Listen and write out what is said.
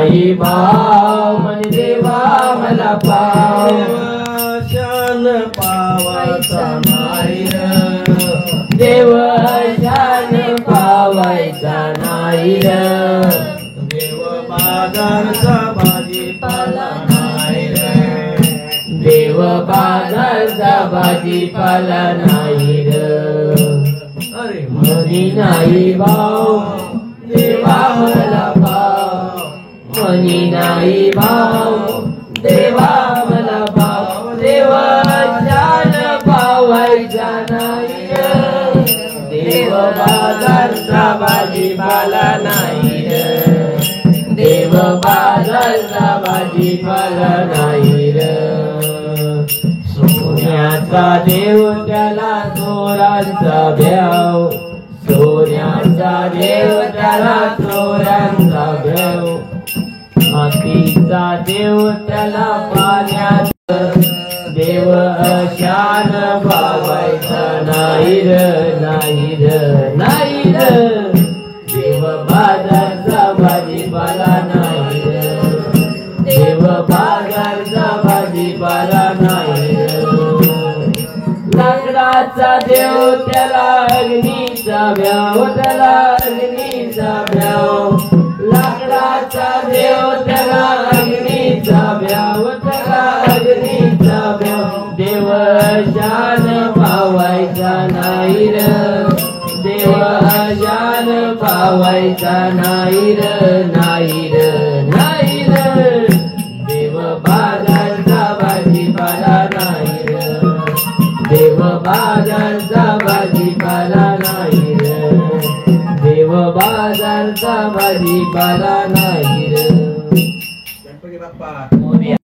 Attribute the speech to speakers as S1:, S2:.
S1: नाही भाव म्हणजे देवा मला पाव
S2: शान पावायचा नाही
S1: देव शान पावायचा नाही
S2: देव बाजारचा भाजीपाला नाही
S1: देव बाजारचा भाजीपाला नाही
S2: अरे
S1: मनी नाही भाव देवा मला पाव मनी नाही भाव देवा मला पाव देव शान पावायचा नाही देव बाजारचा भाजीपाला नाही देव बाजारचा भाजीपाला नाही सोन्याचा देव त्याला चोरांचा भ्याव सोन्याचा देव त्याला चोरांचा भ्याव मातीचा देव त्याला पाण्यात देव शान पावायचा नाही नाही नाही देव बाजारचा भाजीपाला नाही देव बाजारचा भाजीपाला नाही लाकडाचा देव त्याला अग्नीचा भ्याव त्याला अग्नीचा भ्याव लाकडाचा देव त्याला अग्नीचा भ्याव त्याला अग्नीचा भ्याव देव शान पावायचा नाही देव शान पावायचा नाही नाही नाही देव बाजारचा भाजीपाला नाही देव बाजारचा भाजीपाला नाही देव बाजारचा भाजीपाला नाही
S2: गणपती बाप्पा